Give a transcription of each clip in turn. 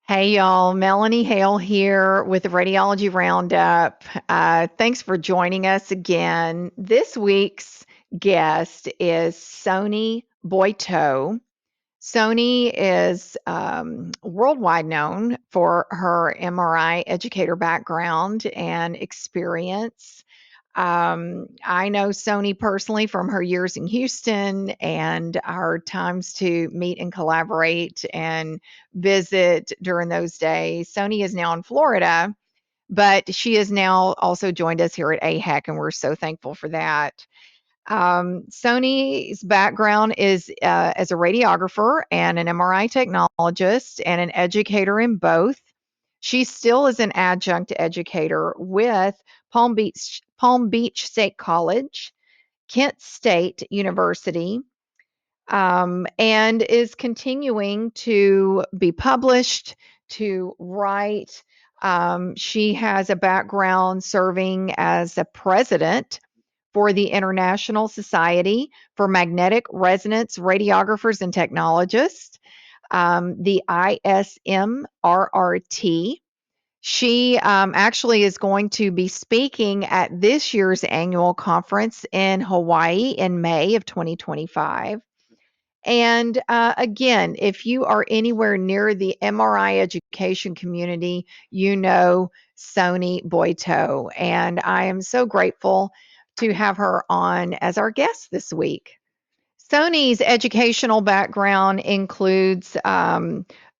Hey y'all, Melanie Hale here with the Radiology Roundup. Thanks for joining us again. This week's guest is Sony Boiteaux. Sony is worldwide known for her MRI educator background and experience. I know Sony personally from her years in Houston and our times to meet and collaborate and visit during those days. Sony is now in Florida, but she has now also joined us here at AHEC, and we're so thankful for that. Sony's background is as a radiographer and an MRI technologist and an educator in both. She still is an adjunct educator with Palm Beach State College, Kent State University, and is continuing to be published, to write. She has a background serving as a president for the International Society for Magnetic Resonance Radiographers and Technologists, the ISMRRT. She actually is going to be speaking at this year's annual conference in Hawaii in May of 2025. And again, if you are anywhere near the MRI education community, you know Sony Boiteaux. And I am so grateful to have her on as our guest this week. Sony's educational background includes,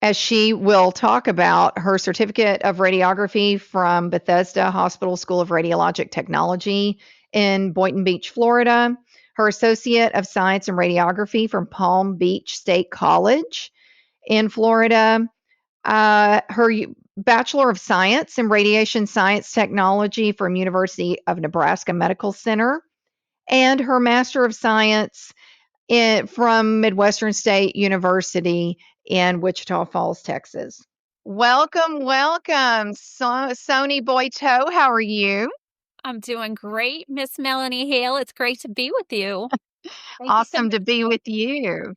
as she will talk about, her certificate of radiography from Bethesda Hospital School of Radiologic Technology in Boynton Beach, Florida, her associate of science in radiography from Palm Beach State College in Florida, her Bachelor of Science in Radiation Science Technology from University of Nebraska Medical Center, and her Master of Science from Midwestern State University in Wichita Falls, Texas. Welcome, welcome, Sony Boiteaux. How are you? I'm doing great, Miss Melanie Hale. It's great to be with you. Thank you so Awesome to be with you.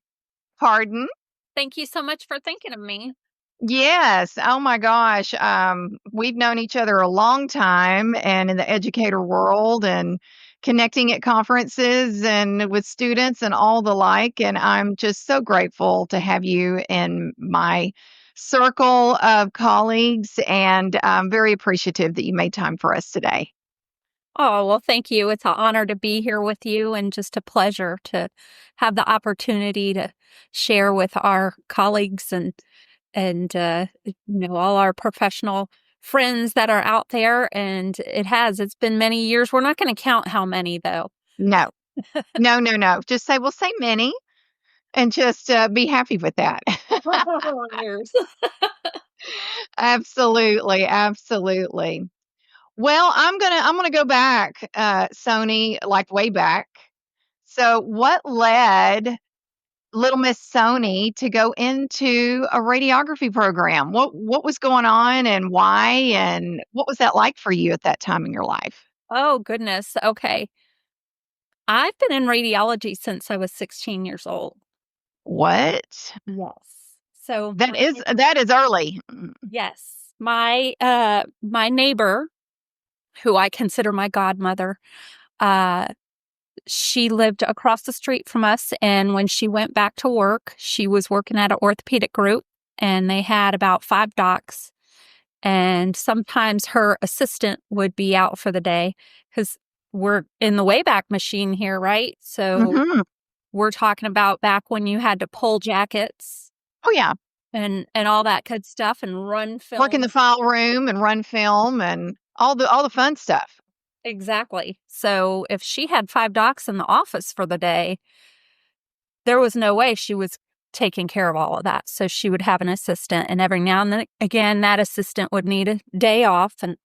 Pardon? Thank you so much for thinking of me. Yes. Oh my gosh. We've known each other a long time and in the educator world and connecting at conferences and with students and all the like. And I'm just so grateful to have you in my circle of colleagues. And I'm very appreciative that you made time for us today. Oh, well, thank you. It's an honor to be here with you and just a pleasure to have the opportunity to share with our colleagues and all our professional friends that are out there. And it's been many years. We're not going to count how many though. No, no, no, no. Just say, we'll say many and just be happy with that. Years. Absolutely, absolutely. Well, I'm gonna go back, Sony, like way back. So, what led little Miss Sony to go into a radiography program? What was going on and why, and what was that like for you at that time in your life? Oh, goodness. Okay. I've been in radiology since I was 16 years old. What? Yes. So That is early. yes, my neighbor, who I consider my godmother, uh, she lived across the street from us, and when she went back to work, she was working at an orthopedic group, and they had about 5 docs, and sometimes her assistant would be out for the day because we're in the Wayback Machine here, right? So Mhm. we're talking about back when you had to pull jackets Oh, yeah. and all that good stuff and run Work in the films. file room and run film and all the fun stuff. Exactly. So if she had 5 docs in the office for the day, there was no way she was taking care of all of that. So she would have an assistant, and every now and then again, that assistant would need a day off, and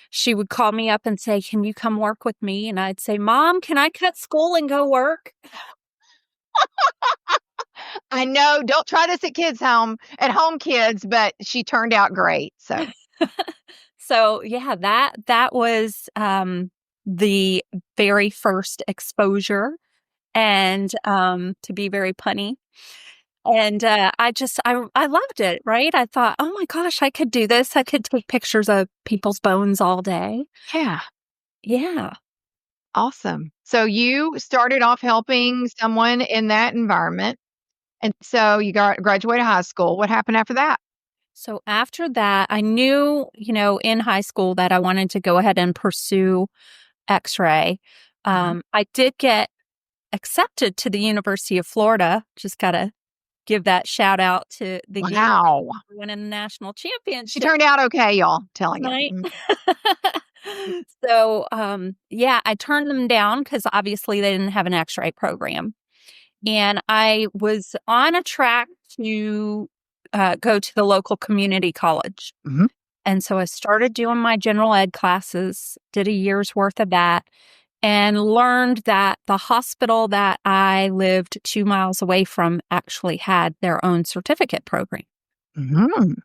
she would call me up and say, "Can you come work with me?" And I'd say, "Mom, can I cut school and go work?" I know, don't try this at home kids, but she turned out great. So, So yeah, that was the very first exposure, and to be very punny. And I loved it, right? I thought, oh my gosh, I could do this. I could take pictures of people's bones all day. Yeah. Yeah. Awesome. So you started off helping someone in that environment. And so you graduated high school. What happened after that? So after that, I knew, in high school that I wanted to go ahead and pursue X-ray. Mhm. I did get accepted to the University of Florida. Just got to give that shout out to the Wow. winning the national She championship, turned out okay, y'all. Telling you. right? Mhm. So, yeah, I turned them down because obviously they didn't have an X-ray program. And I was on a track to go to the local community college. Mhm. And so I started doing my general ed classes, did a year's worth of that, and learned that the hospital that I lived 2 miles away from actually had their own certificate program. Mhm.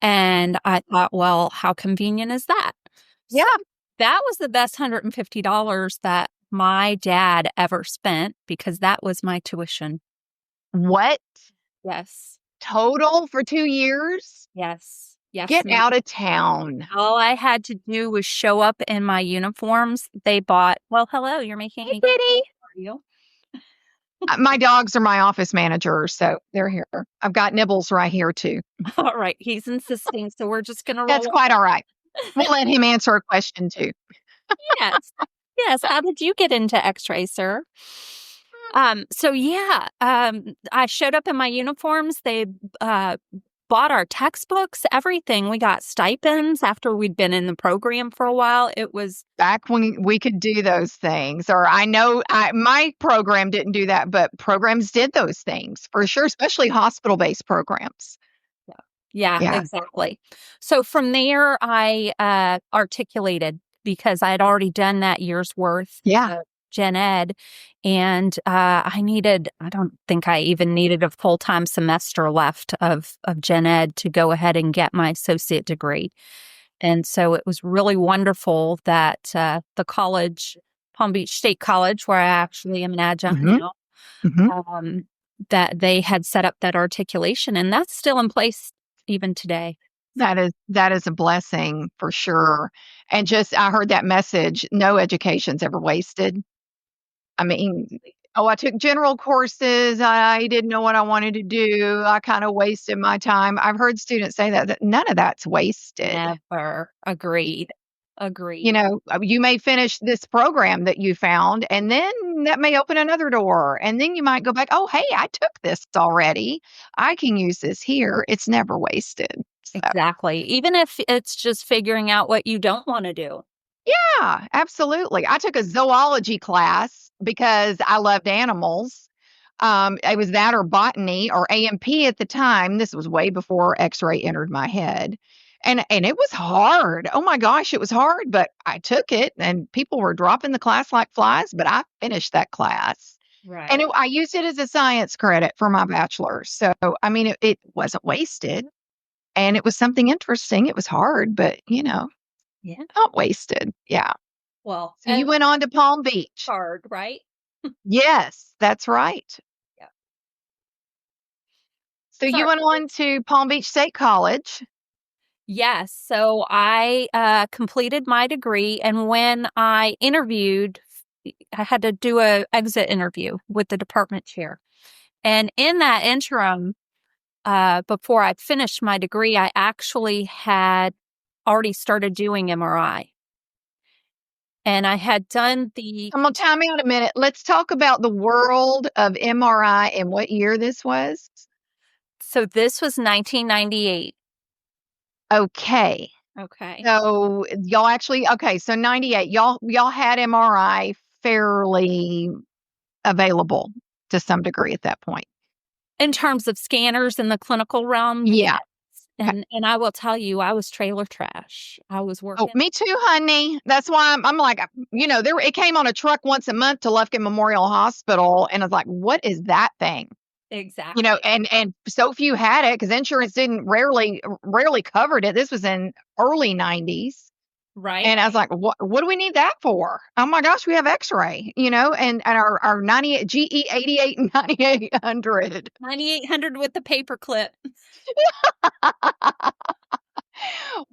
And I thought, well, how convenient is that? Yeah. So that was the best $150 that my dad ever spent because that was my tuition. What? Yes. Total for 2 years? Yes. Yes, Get ma'am. out of town. All I had to do was show up in my uniforms. They bought, well, hello, you're making Hey, me kitty. for you. My dogs are my office managers, so they're here. I've got Nibbles right here too. All right. He's insisting. So we're just going to That's roll. quite all right. We'll let him answer a question too. Yes. Yes. How did you get into X-ray, sir? So yeah, I showed up in my uniforms. They bought our textbooks, everything. We got stipends after we'd been in the program for a while. It was Back when we could do those things, or I know my program didn't do that, but programs did those things for sure, especially hospital-based programs. yeah, Yeah. exactly. So from there, I articulated because I had already done that year's worth Yeah. of gen ed, and I don't think I even needed a full time semester left of gen ed to go ahead and get my associate degree. And so it was really wonderful that the college, Palm Beach State College, where I actually am an adjunct Mhm. now, Mhm. um, that they had set up that articulation, and that's still in place even today. That is a blessing for sure. And just I heard that message, no education's ever wasted. I mean, oh, I took general courses. I didn't know what I wanted to do. I kind of wasted my time. I've heard students say that none of that's wasted. Never. Agreed. You Agreed. know, you may finish this program that you found, and then that may open another door. And then you might go back, oh, hey, I took this already. I can use this here. It's never wasted. So, Exactly. Even if it's just figuring out what you don't want to do. yeah, absolutely. I took a zoology class because I loved animals. It was that or botany or A&P at the time. This was way before X-ray entered my head. And it was hard. Oh my gosh, it was hard, but I took it and people were dropping the class like flies, but I finished that class. And Right. I used it as a science credit for my bachelor's. So, I mean, it wasn't wasted and it was something interesting. It was hard, but Yeah. not wasted. Yeah. Well, So you and went on to Palm Beach. hard, right? Yes, that's right. Yeah. So you Sorry. went on to Palm Beach State College. Yes. So I completed my degree, and when I interviewed, I had to do a exit interview with the department chair. And in that interim, before I finished my degree, I actually had already started doing MRI. And I had done the, I'm gonna time out a minute. Let's talk about the world of MRI and what year this was. so this was 1998. Okay. Okay. So y'all actually okay, so 98. Y'all had MRI fairly available to some degree at that point. In terms of scanners in the clinical realm, Yeah. yes. Okay. And I will tell you, I was trailer trash. I was Oh, working me too, honey. That's why I'm like, there it came on a truck once a month to Lufkin Memorial Hospital, and I was like, what is that thing? exactly. And so few had it because insurance didn't rarely covered it. This was in early 90s. Right. And I was like, what do we need that for? Oh my gosh, we have x-ray, and our 98 GE 88 and 9800. 9,800 with the paper clip.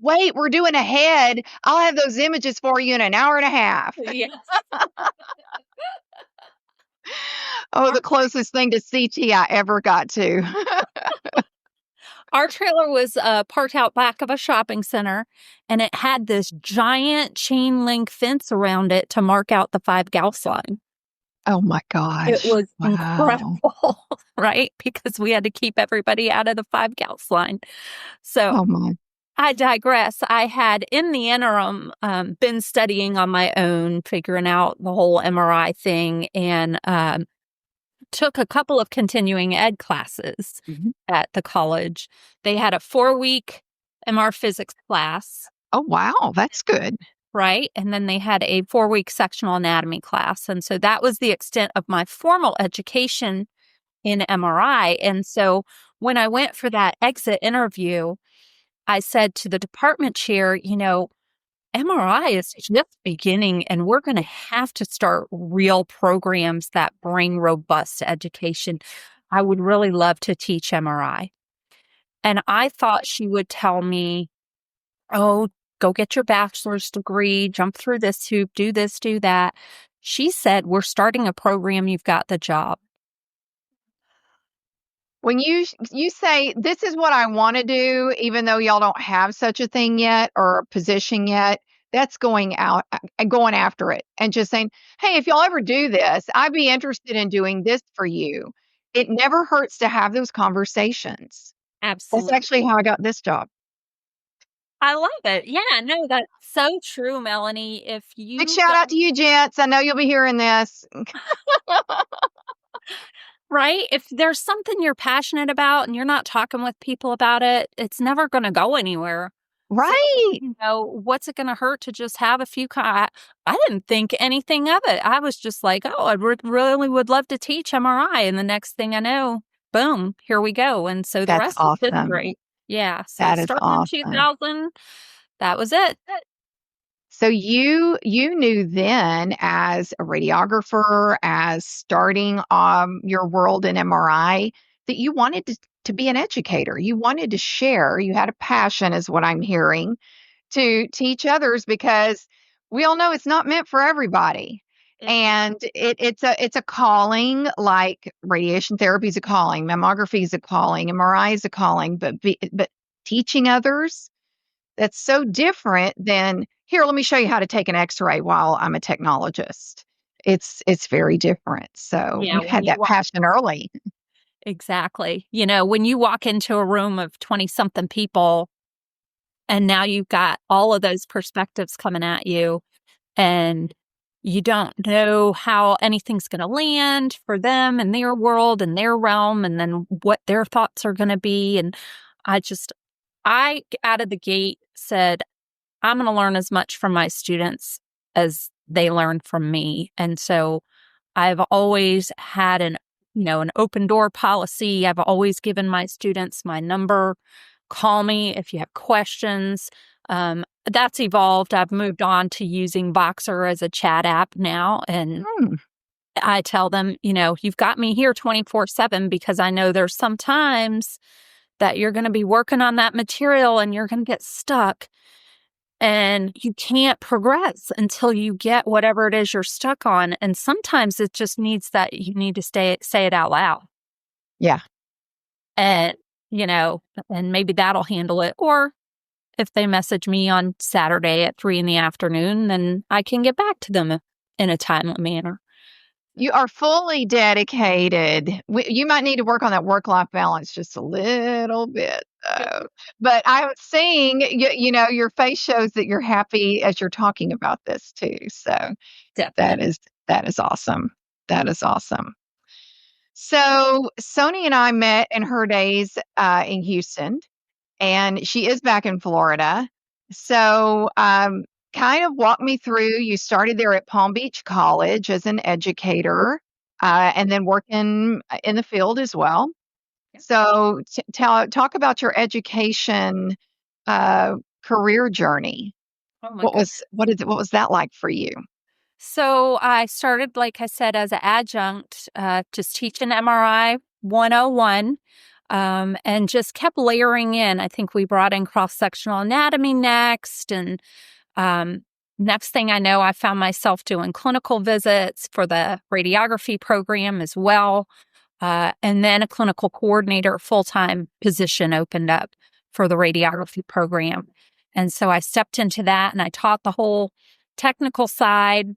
Wait, we're doing a head. I'll have those images for you in an hour and a half. Yes. Oh, the closest thing to CT I ever got to. Our trailer was parked out back of a shopping center, and it had this giant chain link fence around it to mark out the 5 Gauss line. Oh my It gosh. was Wow. incredible, right? Because we had to keep everybody out of the 5 Gauss line. So Oh my. I digress. I had, in the interim, been studying on my own, figuring out the whole MRI thing, and took a couple of continuing ed classes Mhm. at the college. They had a 4-week MR physics class, Oh wow, that's good. right? And then they had a 4-week sectional anatomy class. And so that was the extent of my formal education in MRI. And so when I went for that exit interview, I said to the department chair, MRI is just beginning, and we're going to have to start real programs that bring robust education. I would really love to teach MRI. And I thought she would tell me, oh, go get your bachelor's degree, jump through this hoop, do this, do that. She said, we're starting a program, you've got the job. When you say this is what I want to do, even though y'all don't have such a thing yet or a position yet, that's going out and going after it and just saying, hey, if y'all ever do this, I'd be interested in doing this for you. It never hurts to have those conversations. That's actually Absolutely. how I got this job. I love it. Yeah, no, that's so true, Melanie. If Big you shout out don't, to you, gents. I know you'll be hearing this. right? If there's something you're passionate about and you're not talking with people about it, it's never going to go anywhere. So, Right. what's it going to hurt to just have a few? I didn't think anything of it. I was just like, oh, I really would love to teach MRI. And the next thing I know, boom, here we go. And so the That's rest is awesome. history. Yeah. So That is starting in awesome. 2000, that was it. So you knew then as a radiographer, as starting your world in MRI, that you wanted to be an educator. You wanted to share. You had a passion, is what I'm hearing, to teach others because we all know it's not meant for everybody. It's And it's a calling, like radiation therapy is a calling, mammography is a calling, MRI is a calling, but teaching others, that's so different than, here, let me show you how to take an x-ray while I'm a technologist. It's very different. So yeah, you when had you that passion early. exactly. When you walk into a room of 20 something people and now you've got all of those perspectives coming at you and you don't know how anything's going to land for them and their world and their realm and then what their thoughts are going to be. And I out of the gate said, I'm going to learn as much from my students as they learn from me. And so I've always had an open door policy. I've always given my students my number. Call me if you have questions. That's evolved. I've moved on to using Boxer as a chat app now. And Hmm, I tell them, you've got me here 24/7 because I know there's some times that you're going to be working on that material and you're going to get stuck and you can't progress until you get whatever it is you're stuck on. And sometimes it just needs that you need to say it out loud. yeah. And, you know, and maybe that'll handle it. Or if they message me on Saturday at 3 in the afternoon, then I can get back to them in a timely manner. You are fully dedicated. You might need to work on that work-life balance just a little bit, though. But I was seeing, your face shows that you're happy as you're talking about this too. So that Definitely. is that is awesome. That is awesome. So Sony and I met in her days in Houston, and she is back in Florida. So, kind of walk me through. You started there at Palm Beach College as an educator, and then working in the field as well. So, talk about your education career journey. Oh my goodness. What was that like for you? So I started, like I said, as an adjunct, just teaching MRI 101, and just kept layering in. I think we brought in cross-sectional anatomy next. And um, next thing I know, I found myself doing clinical visits for the radiography program as well. And then a clinical coordinator full-time position opened up for the radiography program. And so I stepped into that and I taught the whole technical side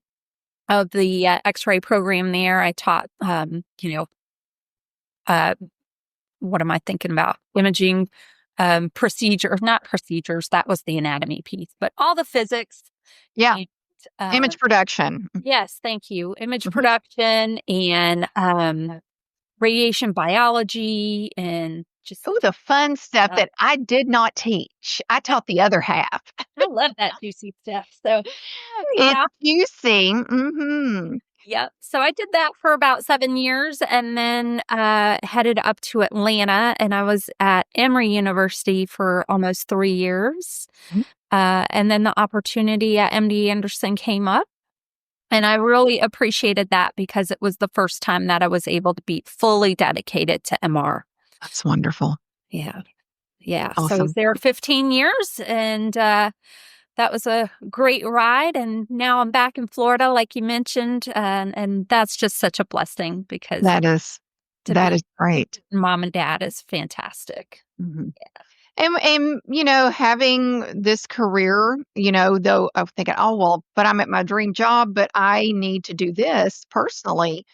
of the X-ray program there. I taught, uh, what am I thinking about? Imaging procedures, not procedures. That was the anatomy piece, but all the physics. Yeah, And, uh, image production. yes, thank you. Image Mhm. production and radiation biology and just, Ooh, the fun stuff uh, that I did not teach. I taught the other half. I love that juicy stuff. So, It's yeah. juicy. Mhm. Yep. So I did that for about 7 years and then headed up to Atlanta. And I was at Emory University for almost 3 years. Mhm. And then the opportunity at MD Anderson came up. And I really appreciated that because it was the first time that I was able to be fully dedicated to MR. That's wonderful. Yeah. Yeah. So I was Awesome. there 15 years and that was a great ride. And now I'm back in Florida, like you mentioned. And that's just such a blessing because That is to that be is great. mom and dad is fantastic. Mhm. And you know, having this career, you know, though I'm thinking, oh well, but I'm at my dream job, but I need to do this personally.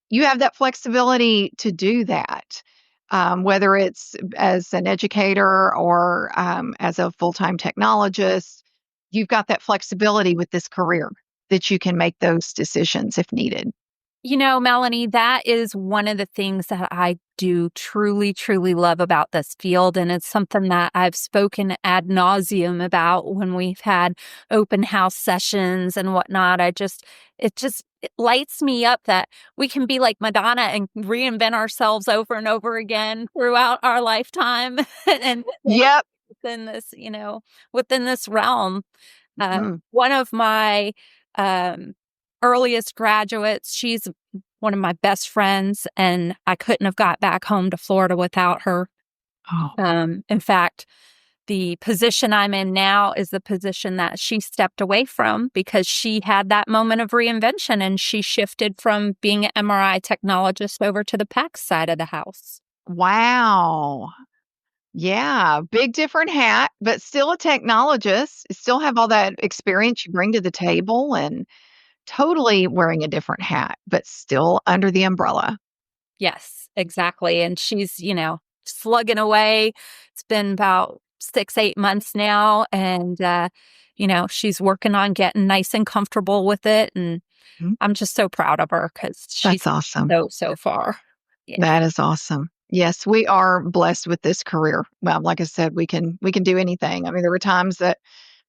You have that flexibility to do that, whether it's as an educator or as a full time technologist. You've got that flexibility with this career that you can make those decisions if needed. You know, Melanie, that is one of the things that I do truly, truly love about this field. And it's something that I've spoken ad nauseum about when we've had open house sessions and whatnot. It lights me up that we can be like Madonna and reinvent ourselves over and over again throughout our lifetime and Yep. within this, within this realm. Mhm. One of my um, earliest graduates, she's one of my best friends, and I couldn't have got back home to Florida without her. Oh, In fact, the position I'm in now is the position that she stepped away from because she had that moment of reinvention and she shifted from being an MRI technologist over to the PACS side of the house. wow. Yeah, big different hat, but still a technologist. Still have all that experience you bring to the table and totally wearing a different hat, but still under the umbrella. Yes, exactly. And she's, slugging away. It's been about 6, 8 months now. And, she's working on getting nice and comfortable with it. And Mhm. I'm just so proud of her because That's she's awesome. so far. Yeah. That is awesome. Yes, we are blessed with this career. Well, like I said, we can do anything. I mean, there were times that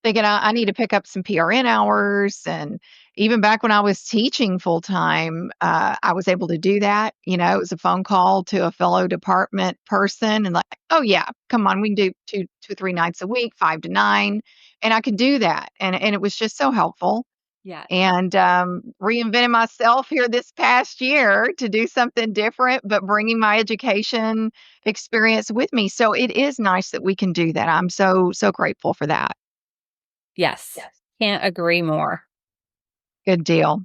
thinking I need to pick up some PRN hours, and even back when I was teaching full time, I was able to do that. You know, it was a phone call to a fellow department person, and like, oh yeah, come on, we can do two, 3 nights a week, 5 to 9, and I could do that, and it was just so helpful. Yes. And reinventing myself here this past year to do something different, but bringing my education experience with me. So it is nice that we can do that. I'm so grateful for that. Yes. Can't agree more. Good deal.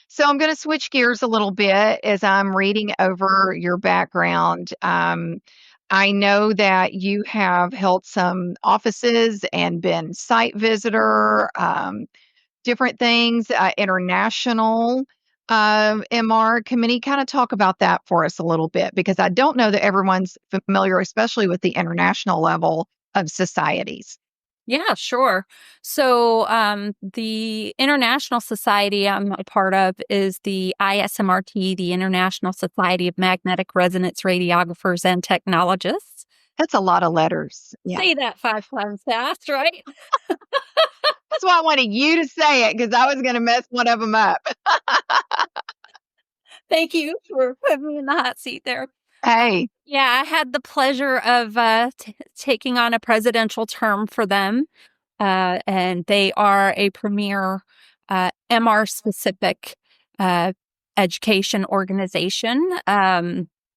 So I'm going to switch gears a little bit as I'm reading over your background. I know that you have held some offices and been site visitor, different things, international MR committee. Kind of talk about that for us a little bit because I don't know that everyone's familiar, especially with the international level of societies. Yeah, sure. So, the international society I'm a part of is the ISMRT, the International Society of Magnetic Resonance Radiographers and Technologists. That's a lot of letters. Yeah. Say that 5 times fast, right? That's why I wanted you to say it because I was going to mess one of them up. Thank you for putting me in the hot seat there. Hey. Yeah, I had the pleasure of taking on a presidential term for them and they are a premier MR specific education organization.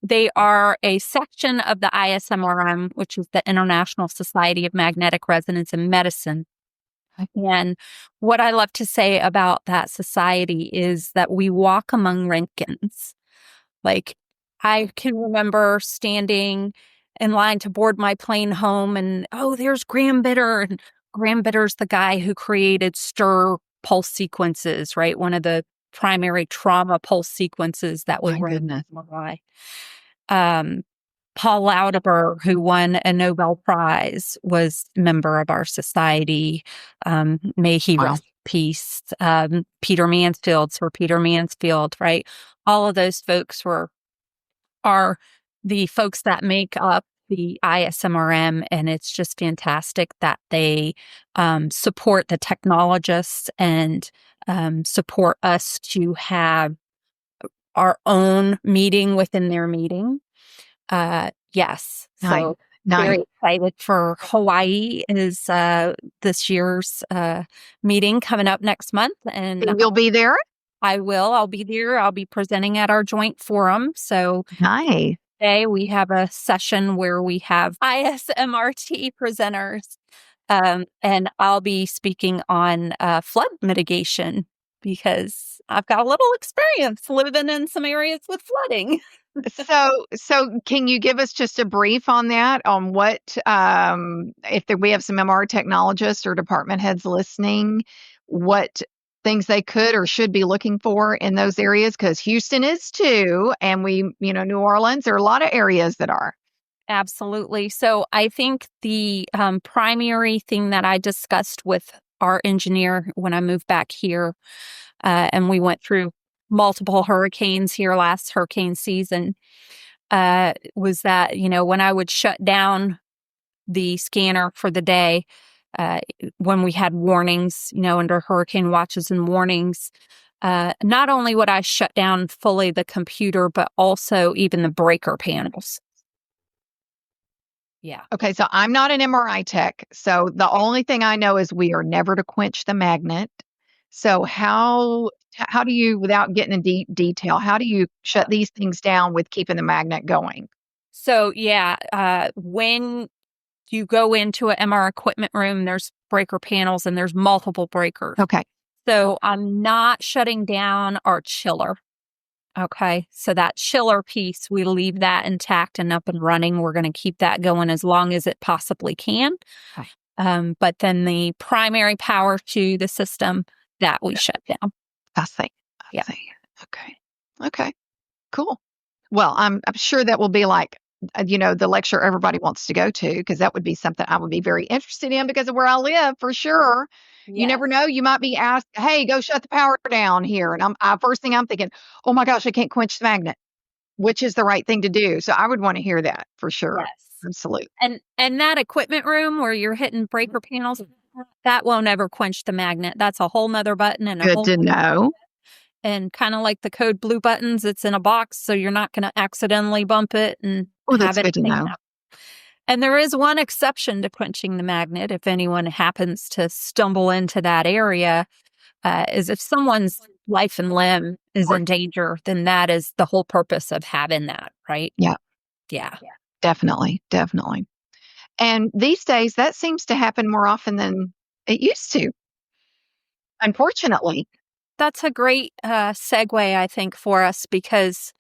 They are a section of the ISMRM, which is the International Society of Magnetic Resonance in Medicine. And what I love to say about that society is that we walk among Roentgens. Like, I can remember standing in line to board my plane home, and oh, there's Graham Bitter. And Graham Bitter's the guy who created STIR pulse sequences, right? One of the primary trauma pulse sequences that we My run goodness. in MRI. Paul Lauterbur, who won a Nobel Prize, was a member of our society. May he rest in peace. Peter Mansfield, Sir Peter Mansfield, right? All of those folks are the folks that make up the ISMRM, and it's just fantastic that they support the technologists and support us to have our own meeting within their meeting. Yes. Nice. So Nice. very excited for Hawaii is this year's meeting coming up next month. And You'll be there? I will. I'll be there. I'll be presenting at our joint forum. So Nice. today we have a session where we have ISMRT presenters. And I'll be speaking on flood mitigation because I've got a little experience living in some areas with flooding. So can you give us just a brief on that, on what, we have some MR technologists or department heads listening, what things they could or should be looking for in those areas? Because Houston is too, and New Orleans, there are a lot of areas that are. Absolutely. So I think the primary thing that I discussed with our engineer when I moved back here, and we went through multiple hurricanes here last hurricane season, was that, when I would shut down the scanner for the day, when we had warnings, under hurricane watches and warnings, not only would I shut down fully the computer, but also even the breaker panels. Yeah. Okay, so I'm not an MRI tech, so the only thing I know is we are never to quench the magnet. So how do you, without getting in deep detail, how do you shut these things down with keeping the magnet going? So when you go into an MR equipment room, there's breaker panels and there's multiple breakers. Okay. So I'm not shutting down our chiller. Okay. So that chiller piece, we leave that intact and up and running. We're going to keep that going as long as it possibly can. Okay. But then the primary power to the system, that we shut down. I see. Yeah. Okay. Cool. Well, I'm sure that will be like, the lecture everybody wants to go to, because that would be something I would be very interested in because of where I live, for sure. You never know. You might be asked, hey, go shut the power down here. And first thing I'm thinking, oh my gosh, I can't quench the magnet, which is the right thing to do. So I would want to hear that for sure. Yes. Absolutely. And that equipment room where you're hitting breaker panels, that won't ever quench the magnet. That's a whole nother button and a Good whole to know. And kind of like the code blue buttons, it's in a box, so you're not going to accidentally bump it and That's good to know. And there is one exception to quenching the magnet. If anyone happens to stumble into that area, is if someone's life and limb is in danger, then that is the whole purpose of having that, right? Yeah. Definitely. And these days, that seems to happen more often than it used to, unfortunately. That's a great segue, I think, for us, because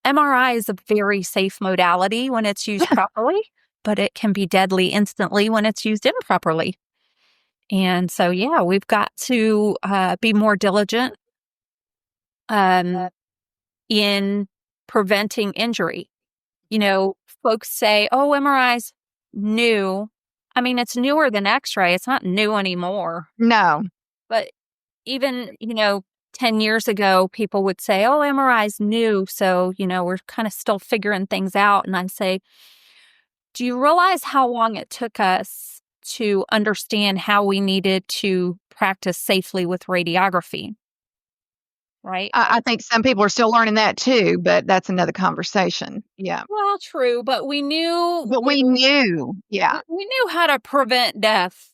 MRI is a very safe modality when it's used properly, but it can be deadly instantly when it's used improperly. And so, we've got to be more diligent in preventing injury. Folks say, oh, MRI's new. I mean, it's newer than X-ray. It's not new anymore. No. But even, 10 years ago, people would say, oh, MRI's new. So, we're kind of still figuring things out. And I'd say, do you realize how long it took us to understand how we needed to practice safely with radiography? right? I think some people are still learning that too, but that's another conversation. Yeah. Well, true, but But we knew, yeah, we knew how to prevent death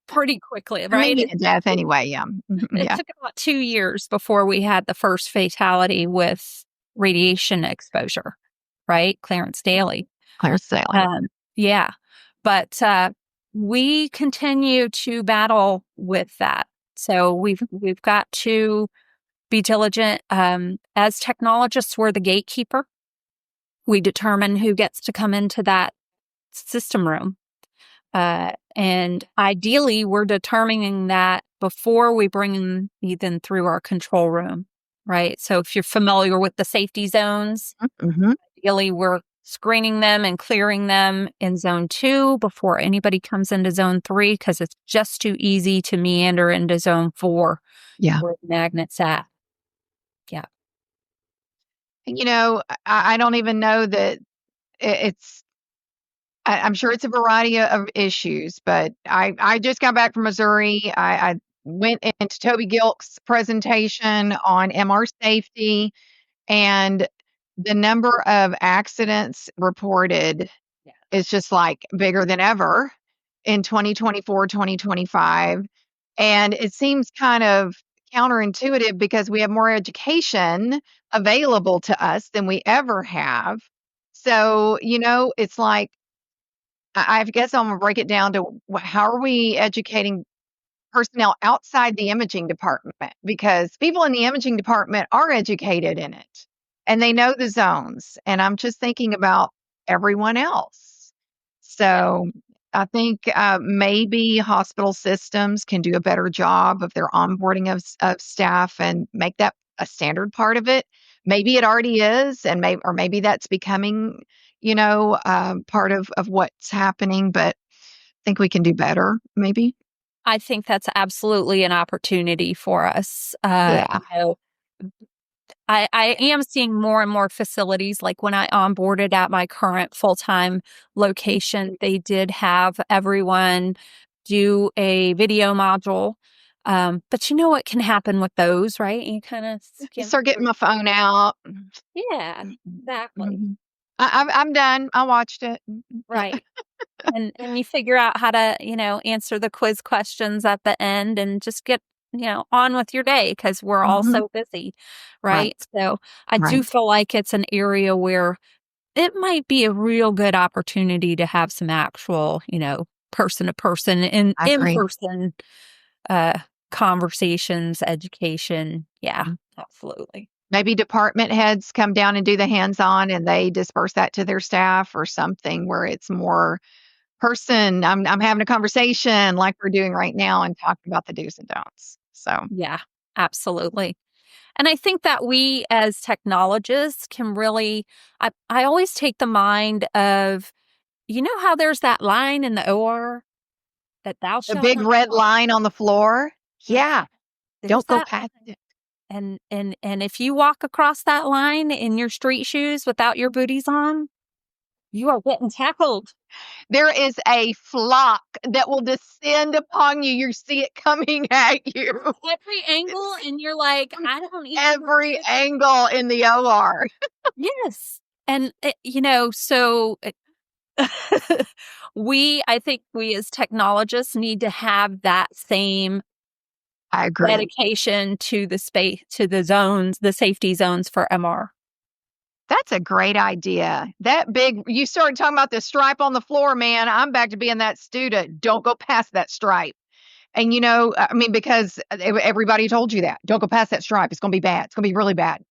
pretty quickly, right? immediate death anyway. Yeah. It Yeah. took about 2 years before we had the first fatality with radiation exposure, right? Clarence Daly. Clear sailing. Um, yeah, but we continue to battle with that. So we've got to be diligent. As technologists, we're the gatekeeper. We determine who gets to come into that system room. And ideally, we're determining that before we bring them through our control room, right? So if you're familiar with the safety zones, Hmm. ideally, we're screening them and clearing them in zone 2 before anybody comes into zone 3, because it's just too easy to meander into zone 4 Yeah. where the magnet's at. Yeah. I don't even know that it's, I'm sure it's a variety of issues, but I just got back from Missouri. I went into Toby Gilk's presentation on MR safety, and the number of accidents reported Yeah. is just like bigger than ever in 2024, 2025. And it seems kind of counterintuitive because we have more education available to us than we ever have. So, it's like, I guess I'm going to break it down to how are we educating personnel outside the imaging department, because people in the imaging department are educated in it and they know the zones. And I'm just thinking about everyone else. Yeah. So I think maybe hospital systems can do a better job of their onboarding of staff and make that a standard part of it. Maybe it already is, and maybe that's becoming, part of what's happening. But I think we can do better, maybe. I think that's absolutely an opportunity for us. Yeah. I am seeing more and more facilities. Like when I onboarded at my current full-time location, they did have everyone do a video module. But you know what can happen with those, right? You kind of You skim start getting through. my phone out. Yeah, exactly. Mhm. I'm done. I watched it. Yeah. Right. And you figure out how to, answer the quiz questions at the end and just get, on with your day because we're all Mhm. so busy, right? Right. So I do Right. feel like it's an area where it might be a real good opportunity to have some actual, person to person and I in agree. person uh conversations, education. Yeah, Mhm. absolutely. Maybe department heads come down and do the hands-on and they disperse that to their staff or something where it's more person. I'm having a conversation like we're doing right now and talking about the do's and don'ts. So, Yeah, absolutely. And I think that we as technologists can really, I always take the mind of, how there's that line in the OR that thou the shalt big not red cross. line on the floor, Right. yeah, There's don't go that past line. it. And if you walk across that line in your street shoes without your booties on, you are getting tackled. There is a flock that will descend upon you. You see it coming at you. Every angle, and you're like, I don't even know Every where this. angle in the OR. Yes. And, so I think we as technologists need to have that same I agree. dedication to the space, to the zones, the safety zones for MR. That's a great idea. That big, you started talking about the stripe on the floor, man. I'm back to being that student. Don't go past that stripe. And, I mean, because everybody told you that. Don't go past that stripe. It's going to be bad. It's going to be really bad.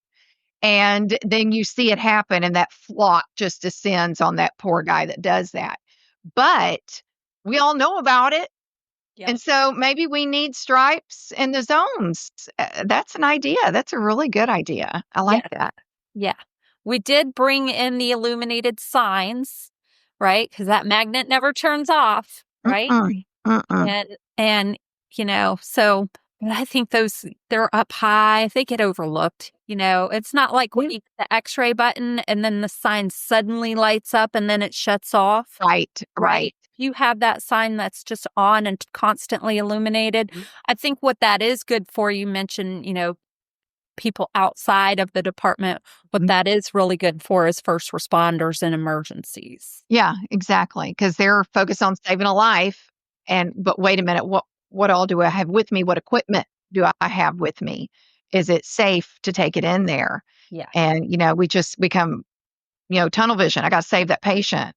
And then you see it happen, and that flock just descends on that poor guy that does that. But we all know about it. Yep. And so maybe we need stripes in the zones. That's an idea. That's a really good idea. I like Yeah. that. Yeah. We did bring in the illuminated signs, right? Because that magnet never turns off, right? Mm-mm, mm-mm. And so but I think they're up high, they get overlooked. It's not like when you get the X-ray button and then the sign suddenly lights up and then it shuts off, Right, right? right. You have that sign that's just on and constantly illuminated. Mhm. I think what that is good for, you mentioned, people outside of the department, what Mhm. that is really good for is first responders and emergencies. Yeah, exactly. Because they're focused on saving a life. But wait a minute, what all do I have with me? What equipment do I have with me? Is it safe to take it in there? Yeah. And we just become, tunnel vision. I got to save that patient,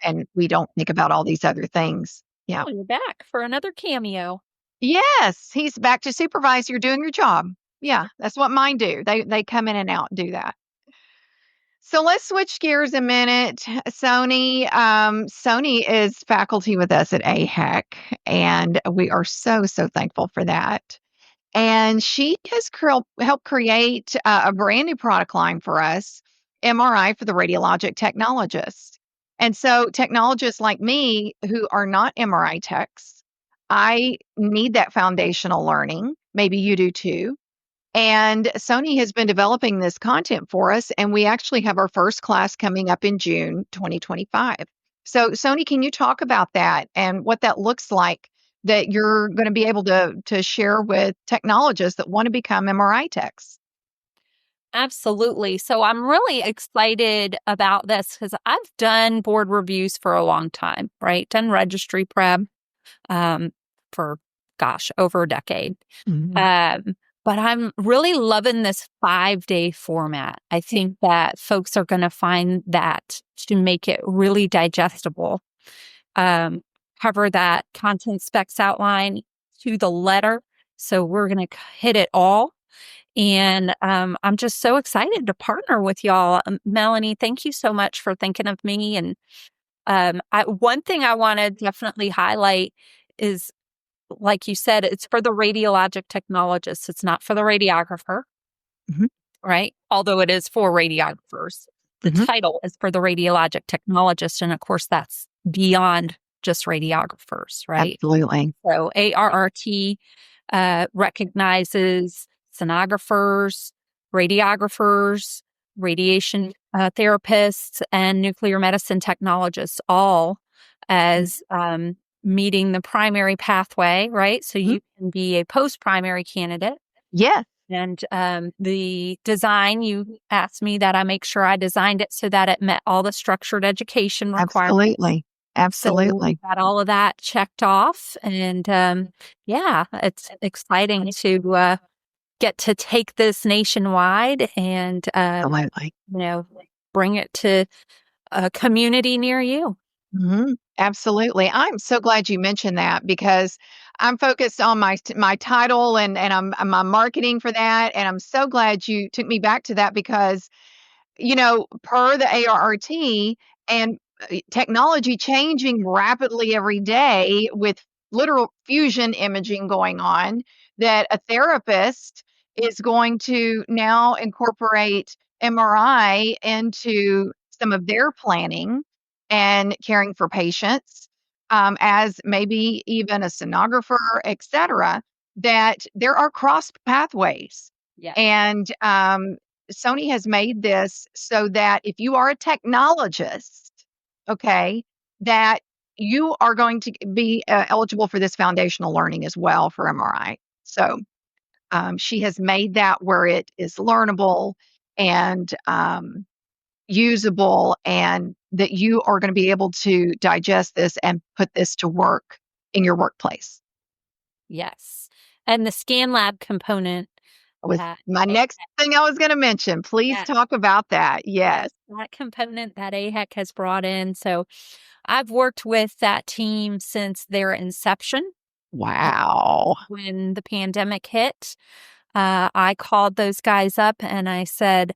and we don't think about all these other things. Yeah. Oh, you're back for another cameo. Yes, he's back to supervise. You're doing your job. Yeah, that's what mine do. They come in and out and do that. So let's switch gears a minute. Sony is faculty with us at AHEC, and we are so thankful for that. And she has helped create a brand new product line for us, MRI for the radiologic technologist. And so, technologists like me who are not MRI techs, I need that foundational learning. Maybe you do too. And Sony has been developing this content for us, and we actually have our first class coming up in June 2025. So, Sony, can you talk about that and what that looks like that you're going to be able to share with technologists that want to become MRI techs? Absolutely. So I'm really excited about this because I've done board reviews for a long time, right? Done registry prep um, for, gosh, over a decade. Mhm. Um, but I'm really loving this 5-day format. I think that folks are going to find that to make it really digestible. Um, Cover that content specs outline to the letter. So we're going to hit it all. And I'm just so excited to partner with y'all. Melanie, thank you so much for thinking of me. And one thing I want to definitely highlight is, like you said, it's for the radiologic technologist. It's not for the radiographer, Mhm. right? Although it is for radiographers. The Mhm. title is for the radiologic technologist. And of course, that's beyond just radiographers, right? Absolutely. So ARRT recognizes sonographers, radiographers, radiation therapists, and nuclear medicine technologists, all as meeting the primary pathway, right? So Mhm. you can be a post primary candidate. Yes, And the design, you asked me that I make sure I designed it so that it met all the structured education requirements. absolutely. So we Absolutely. got all of that checked off. And yeah, it's exciting to get to take this nationwide and, Absolutely. you know, bring it to a community near you. Absolutely. I'm so glad you mentioned that because I'm focused on my title and I'm marketing for that. And I'm so glad you took me back to that because per the ARRT and technology changing rapidly every day with literal fusion imaging going on, that a therapist is going to now incorporate MRI into some of their planning and caring for patients, as maybe even a sonographer, et cetera, that there are cross pathways. Yeah. And Sony has made this so that if you are a technologist, okay, that you are going to be eligible for this foundational learning as well for MRI. So she has made that where it is learnable and usable, and that you are going to be able to digest this and put this to work in your workplace. Yes. And the scan lab component Was that my next thing I was going to mention. Please yes, talk about that. yes, Yes. that component that AHEC has brought in. So I've worked with that team since their inception. Wow. When the pandemic hit, I called those guys up and I said,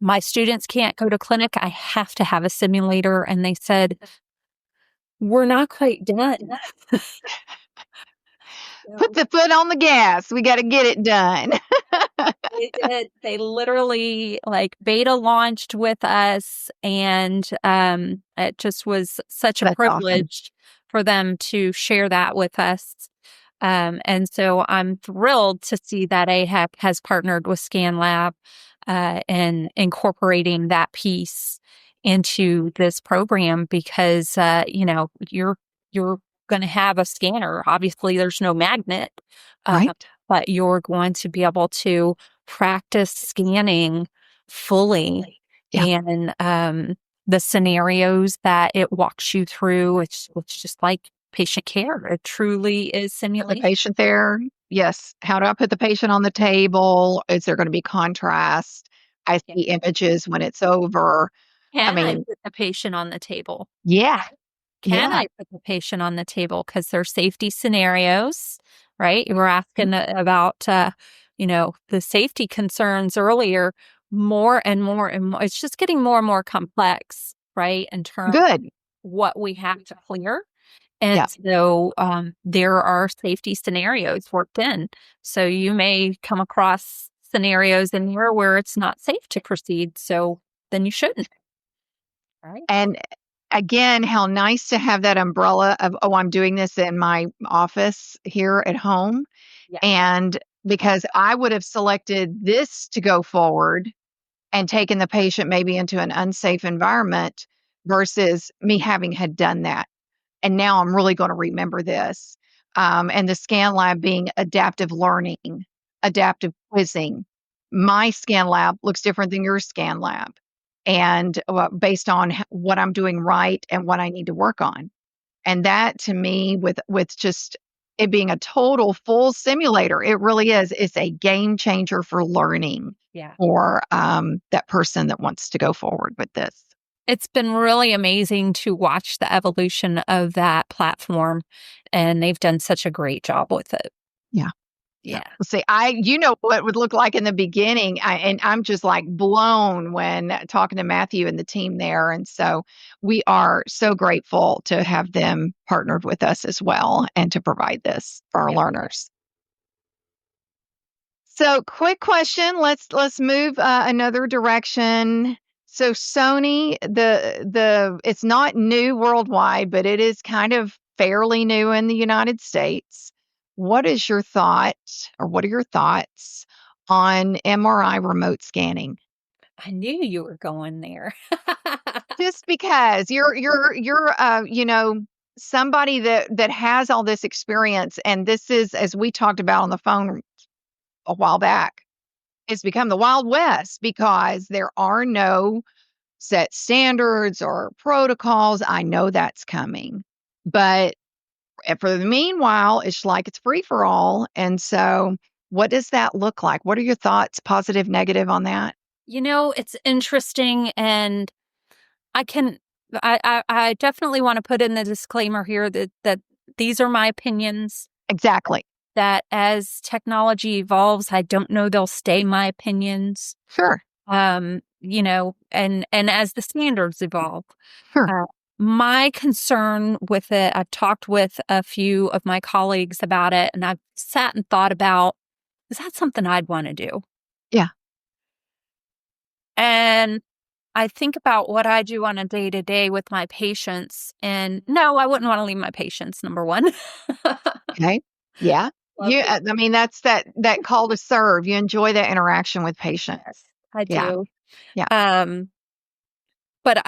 my students can't go to clinic. I have to have a simulator. And they said, we're not quite done. Put So the foot on the gas. We got to get it done. they did. They literally like beta launched with us, and it just was such a That's awesome. privilege for them to share that with us. And so I'm thrilled to see that AHEC has partnered with ScanLab and incorporating that piece into this program because you're going to have a scanner. Obviously, there's no magnet, Right? but you're going to be able to practice scanning fully Yeah. and the scenarios that it walks you through. It's just like patient care. It truly is Put the simulation. patient there. Yes. How do I put the patient on the table? Is there gonna be contrast? I Yeah. see images when it's over. I Can I mean, put the patient on the table? yeah, Can yeah. I put the patient on the table? Because there's safety scenarios, right? You were Mhm. asking about, the safety concerns earlier. More and more and more, it's just getting more and more complex, right? In terms of Good. what we have to clear. And Yeah. so there are safety scenarios worked in. So you may come across scenarios in here where it's not safe to proceed. So then you shouldn't, right? And again, how nice to have that umbrella of, "Oh, I'm doing this in my office here at home." Yeah. And because I would have selected this to go forward and taken the patient maybe into an unsafe environment versus me having had done that. And now I'm really gonna remember this. And the scan lab being adaptive learning, adaptive quizzing. My scan lab looks different than your scan lab, and, based on what I'm doing right and what I need to work on. And that to me, with just it being a total full simulator, it really is. It's a game changer for learning Yeah. for, that person that wants to go forward with this. It's been really amazing to watch the evolution of that platform, and they've done such a great job with it. Yeah. Yeah. Yeah. Well, see, you know what it would look like in the beginning, and I'm just, like, blown when talking to Matthew and the team there, and so we are so grateful to have them partnered with us as well and to provide this for our Yeah. learners. So, quick question. Let's move another direction. So, Sony, the it's not new worldwide, but it is kind of fairly new in the United States. What is your thought, or what are your thoughts on MRI remote scanning? I knew you were going there. Just because you're somebody that has all this experience, and this is, as we talked about on the phone a while back, it's become the Wild West because there are no set standards or protocols. I know that's coming. But for the meanwhile, it's like it's free for all. And so, what does that look like? What are your thoughts, positive, negative, on that? It's interesting, and I can I definitely want to put in the disclaimer here that these are my opinions, Exactly. that as technology evolves, I don't know they'll stay my opinions. Sure. And as the standards evolve. Sure. Uh, my concern with it, I've talked with a few of my colleagues about it, and I've sat and thought about, is that something I'd want to do? Yeah. And I think about what I do on a day to day with my patients, and no, I wouldn't want to leave my patients, number one. Okay. Yeah. Love You, to. I mean, that's that call to serve. You enjoy that interaction with Yes, patients. I Yeah. do. Yeah. Um, but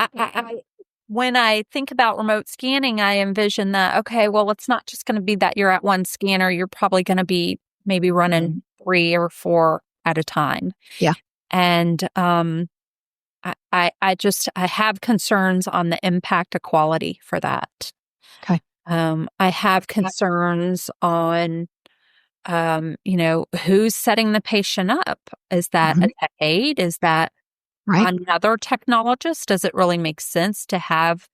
when I think about remote scanning, I envision that, okay, well, it's not just going to be that you're at one scanner. You're probably going to be maybe Mhm. running 3 or 4 at a time. Yeah. And I have concerns on the impact of quality for that. Okay. I have concerns on, who's setting the patient up. Is that a Mhm. tech aide? Is that Right. another technologist? Does it really make sense to have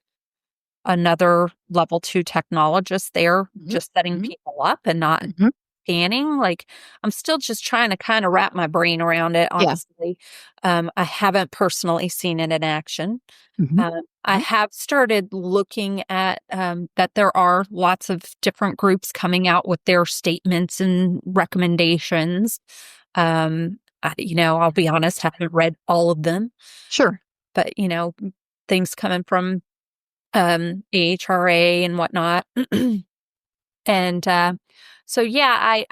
another level 2 technologist there Mhm. just setting Mhm. people up and not Mhm. scanning? Like, I'm still just trying to kinda wrap my brain around it, Yeah. honestly. I haven't personally seen it in action. Mhm. I Mhm. have started looking at, that there are lots of different groups coming out with their statements and recommendations. I'll be honest, haven't read all of them, Sure. but, things coming from, AHRA and whatnot. And, so yeah,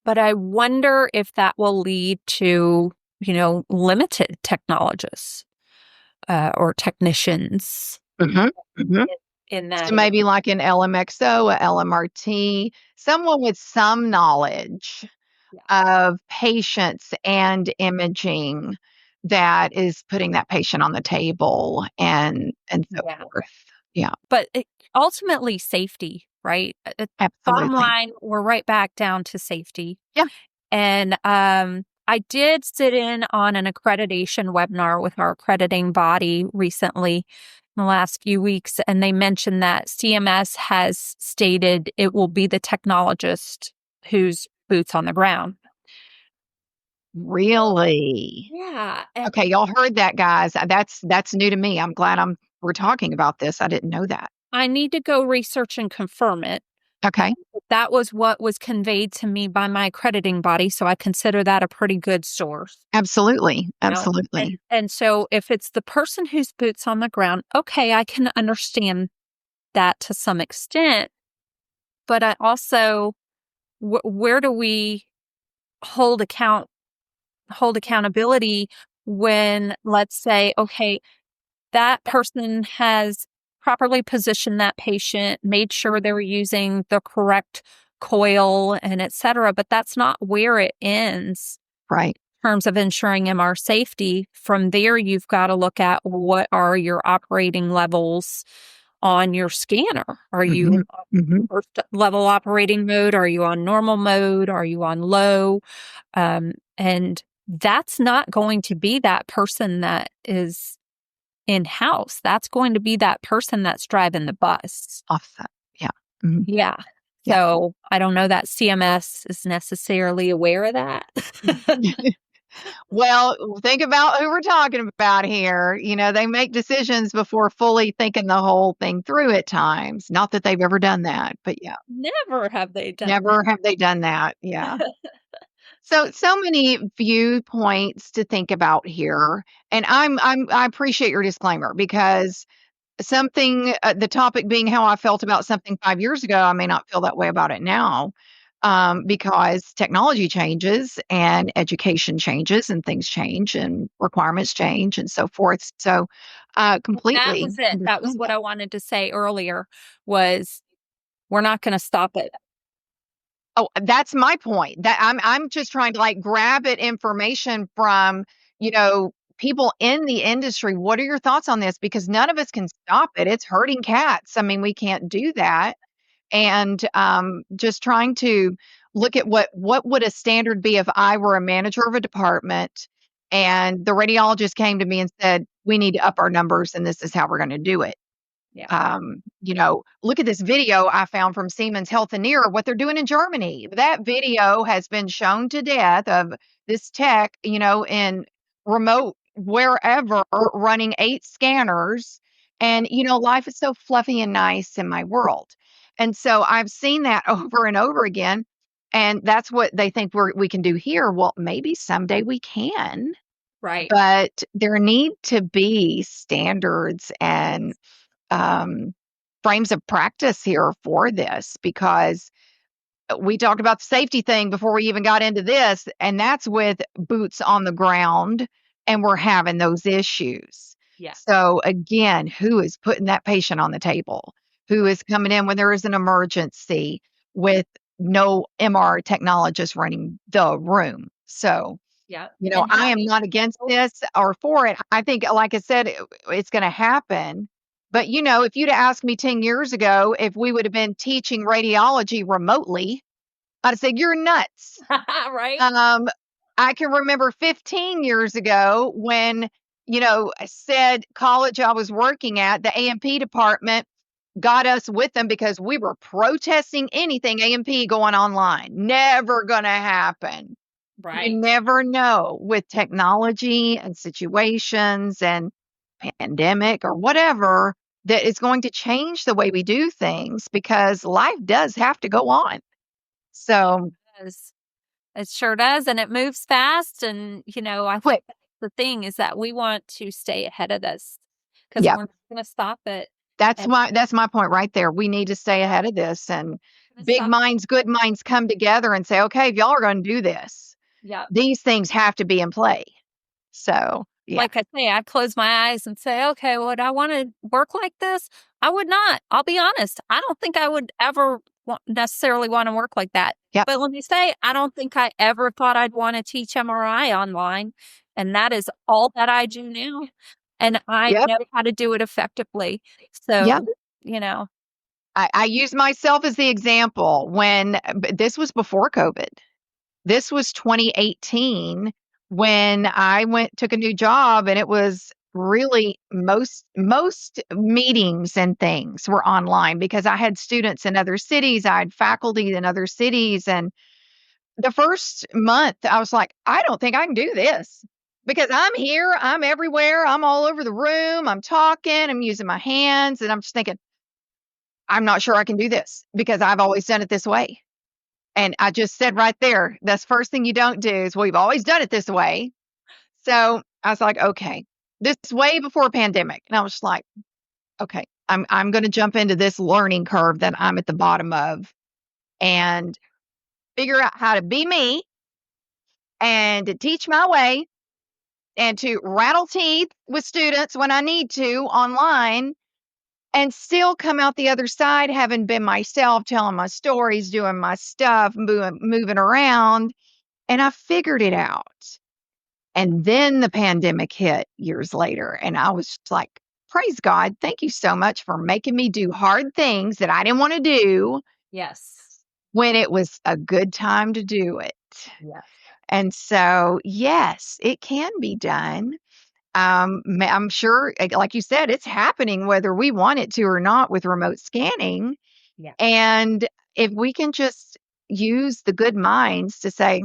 but I wonder if that will lead to, limited technologists, or technicians Mhm. Mhm. in in that So area. maybe like an LMXO, a LMRT, someone with some knowledge. Yeah. of patients and imaging that is putting that patient on the table and so Yeah. forth. Yeah, But ultimately, safety, right? Bottom absolutely. line, we're right back down to safety. Yeah, And I did sit in on an accreditation webinar with our accrediting body recently in the last few weeks, and they mentioned that CMS has stated it will be the technologist who's boots on the ground. really. Yeah. And Okay, y'all heard that, guys. That's new to me. I'm glad we're talking about this. I didn't know that. I need to go research and confirm it. Okay, That was what was conveyed to me by my accrediting body, so I consider that a pretty good source. absolutely, You know, absolutely. and so if it's the person who's boots on the ground, okay, I can understand that to some extent. But I also, where do we hold accountability when, let's say, okay, that person has properly positioned that patient, made sure they were using the correct coil and et cetera, but that's not where it ends Right. in terms of ensuring MR safety. From there, you've got to look at what are your operating levels on your scanner. Are Hmm. you Hmm. first level operating mode? Are you on normal mode? Are you on low? And that's not going to be that person that is in house. That's going to be that person that's driving the bus. Offset. Yeah. Hmm. Yeah. Yeah. So I don't know that CMS is necessarily aware of that. Well, think about who we're talking about here. They make decisions before fully thinking the whole thing through at times. Not that they've ever done that, but yeah, Never have they done never have they done that. Yeah. that. So many viewpoints to think about here. And I appreciate your disclaimer because the topic being how I felt about something 5 years ago, I may not feel that way about it now, because technology changes and education changes and things change and requirements change and so forth. So, That completely was it. That was understand what that. I wanted to say earlier was we're not going to stop it. Oh, that's my point. That I'm just trying to like grab it information from, people in the industry. What are your thoughts on this? Because none of us can stop it. It's hurting cats. I mean, we can't do that. And just trying to look at what would a standard be if I were a manager of a department and the radiologist came to me and said, we need to up our numbers and this is how we're going to do it. Yeah. Look at this video I found from Siemens Healthineer, what they're doing in Germany. That video has been shown to death of this tech, in remote wherever running 8 scanners. And, life is so fluffy and nice in my world. And so I've seen that over and over again. And that's what they think we can do here. Well, maybe someday we can, Right. but there need to be standards and um, frames of practice here for this because we talked about the safety thing before we even got into this, and that's with boots on the ground, and we're having those issues. Yeah. So, again, who is putting that patient on the table? Who is coming in when there is an emergency with no MR technologist running the room? So, Yeah. And I am having not against this or for it. I think, like I said, it's going to happen. But, if you'd asked me 10 years ago if we would have been teaching radiology remotely, I'd have said, you're nuts. right. Um, I can remember 15 years ago when, I said college I was working at, the A&P department got us with them because we were protesting anything A&P going online. Never going to happen. You Right. never know with technology and situations and pandemic or whatever that is going to change the way we do things because life does have to go on. So Does. It sure does. And it moves fast. And, I think quick. that's the thing is that we want to stay ahead of this because Yeah. we're not going to stop it. That's And why that's my point right there. We need to stay ahead of this and we're going to big stop. minds, good minds come together and say, okay, if y'all are going to do this, Yeah. these things have to be in play. So yeah. Like I say, I close my eyes and say, okay, would I want to work like this? I would not. I'll be honest. I don't think I would ever necessarily want to work like that. Yep. But let me say, I don't think I ever thought I'd want to teach MRI online. And that is all that I do now. And I Yep. know how to do it effectively. Yep. So, you know, I use myself as the example when this was before COVID. This was 2018 when I took a new job, and it was really most meetings and things were online because I had students in other cities, I had faculty in other cities, and the first month I was like, I don't think I can do this because I'm here, I'm everywhere, I'm all over the room, I'm talking, I'm using my hands, and I'm just thinking, I'm not sure I can do this because I've always done it this way. And I just said right there, that's the first thing you don't do is we've always done it this way. So I was like, okay, this is way before pandemic. And I was like, okay, I'm going to jump into this learning curve that I'm at the bottom of and figure out how to be me and to teach my way and to rattle teeth with students when I need to online and still come out the other side having been myself, telling my stories, doing my stuff, moving around. And I figured it out. And then the pandemic hit years later. And I was just like, praise God. Thank you so much for making me do hard things that I didn't want to do yes. when it was a good time to do it. Yes. And so, yes, it can be done. I'm sure, like you said, it's happening whether we want it to or not with remote scanning. Yeah. And if we can just use the good minds to say,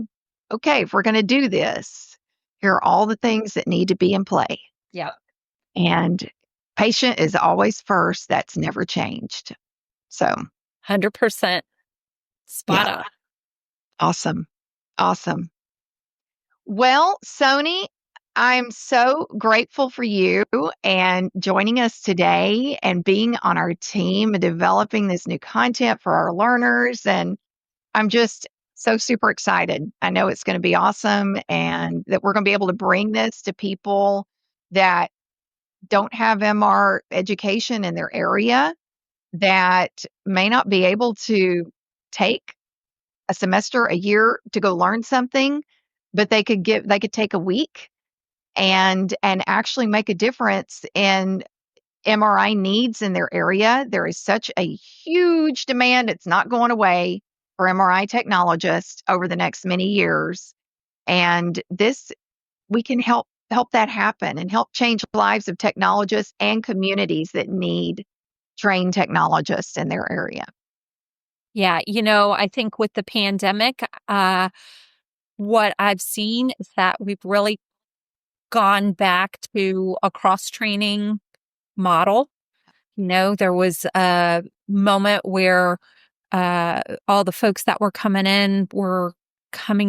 okay, if we're going to do this, here are all the things that need to be in play. Yeah. And patient is always first. That's never changed. So, 100% spot yeah, on. awesome. Awesome. Well, Sony, I'm so grateful for you and joining us today and being on our team and developing this new content for our learners. And I'm just so super excited. I know it's going to be awesome and that we're going to be able to bring this to people that don't have MR education in their area, that may not be able to take a semester, a year to go learn something, but they could take a week and actually make a difference in MRI needs in their area. There is such a huge demand. It's not going away for MRI technologists over the next many years. And this, we can help that happen and help change lives of technologists and communities that need trained technologists in their area. Yeah. I think with the pandemic, what I've seen is that we've really gone back to a cross training model. There was a moment where all the folks that were coming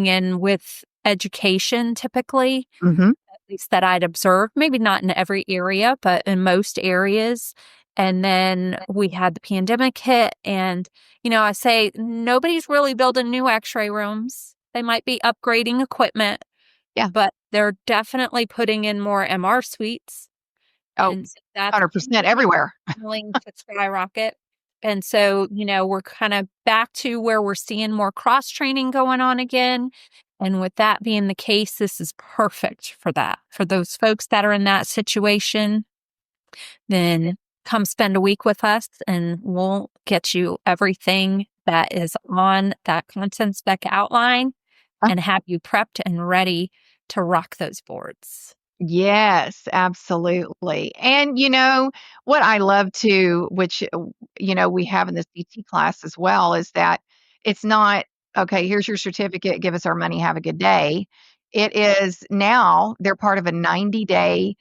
in with education typically, Hmm. at least that I'd observed, maybe not in every area, but in most areas. And then we had the pandemic hit. And, I say nobody's really building new x-ray rooms. They might be upgrading equipment, Yeah. but they're definitely putting in more MR suites. Oh, And so that's 100% everywhere. continuing to skyrocket. And so, we're kind of back to where we're seeing more cross training going on again. And with that being the case, this is perfect for that. For those folks that are in that situation, then come spend a week with us and we'll get you everything that is on that content spec outline and have you prepped and ready to rock those boards. Yes, absolutely. And what I love too, which we have in the CT class as well, is that it's not, okay, here's your certificate, give us our money, have a good day. It is now they're part of a 90-day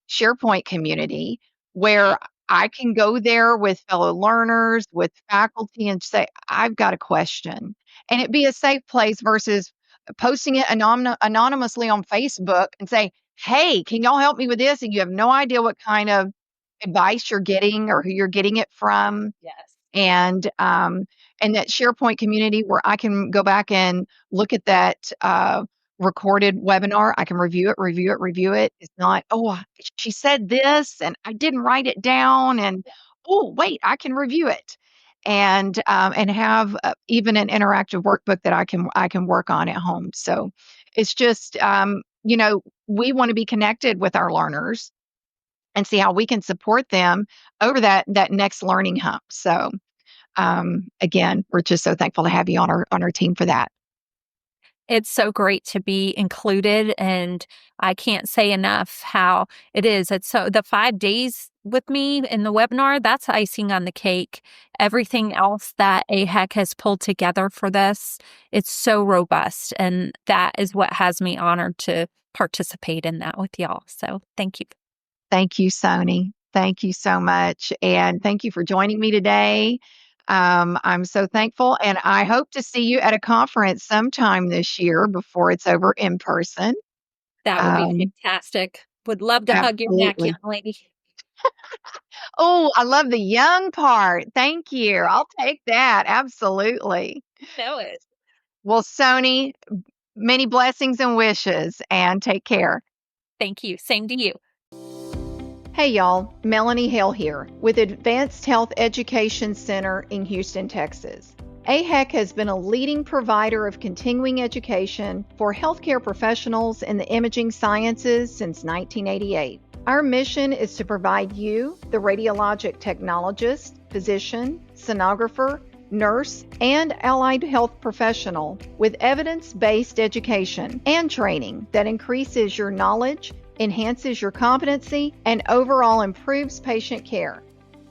SharePoint community where I can go there with fellow learners, with faculty, and say, I've got a question. And it be a safe place versus posting it anonymously on Facebook and say, hey, can y'all help me with this? And you have no idea what kind of advice you're getting or who you're getting it from. Yes. And that SharePoint community where I can go back and look at that recorded webinar. I can review it. It's not, oh, she said this and I didn't write it down. And oh, wait, I can review it. and have even an interactive workbook that I can work on at home. So it's just we want to be connected with our learners and see how we can support them over that next learning hump. So again, we're just so thankful to have you on our team for that. It's so great to be included, and I can't say enough how it is. It's so the 5 days with me in the webinar, that's icing on the cake. Everything else that AHEC has pulled together for this, it's so robust, and that is what has me honored to participate in that with y'all. So thank you. Thank you, Sony. Thank you so much. And thank you for joining me today. I'm so thankful. And I hope to see you at a conference sometime this year before it's over in person. That would be Um, fantastic. Would love to hug your neck, young absolutely. lady. Oh, I love the young part. Thank you. I'll take that. Absolutely. Know it. Well, Sony, many blessings and wishes, and take care. Thank you. Same to you. Hey y'all, Melanie Hale here with Advanced Health Education Center in Houston, Texas. AHEC has been a leading provider of continuing education for healthcare professionals in the imaging sciences since 1988. Our mission is to provide you, the radiologic technologist, physician, sonographer, nurse, and allied health professional with evidence-based education and training that increases your knowledge, enhances your competency, and overall improves patient care.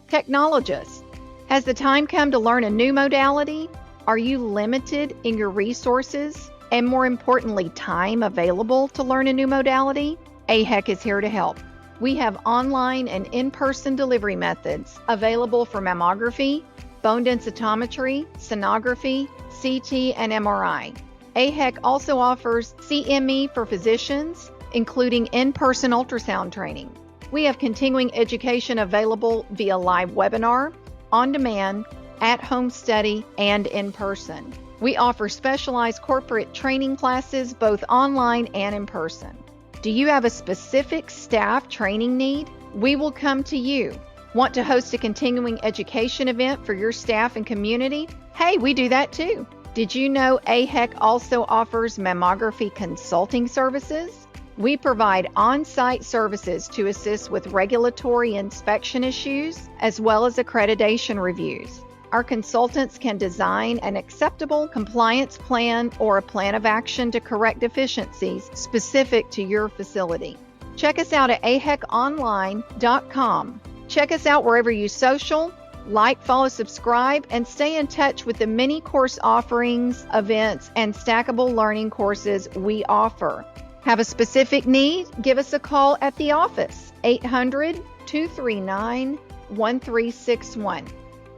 Technologists, has the time come to learn a new modality? Are you limited in your resources and, more importantly, time available to learn a new modality? AHEC is here to help. We have online and in-person delivery methods available for mammography, bone densitometry, sonography, CT, and MRI. AHEC also offers CME for physicians, including in-person ultrasound training. We have continuing education available via live webinar, on demand, at-home study, and in person. We offer specialized corporate training classes both online and in person. Do you have a specific staff training need? We will come to you. Want to host a continuing education event for your staff and community? Hey, we do that too. Did you know AHEC also offers mammography consulting services? We provide on-site services to assist with regulatory inspection issues as well as accreditation reviews. Our consultants can design an acceptable compliance plan or a plan of action to correct deficiencies specific to your facility. Check us out at aheconline.com. Check us out wherever you social, like, follow, subscribe, and stay in touch with the many course offerings, events, and stackable learning courses we offer. Have a specific need? Give us a call at the office, 800-239-1361.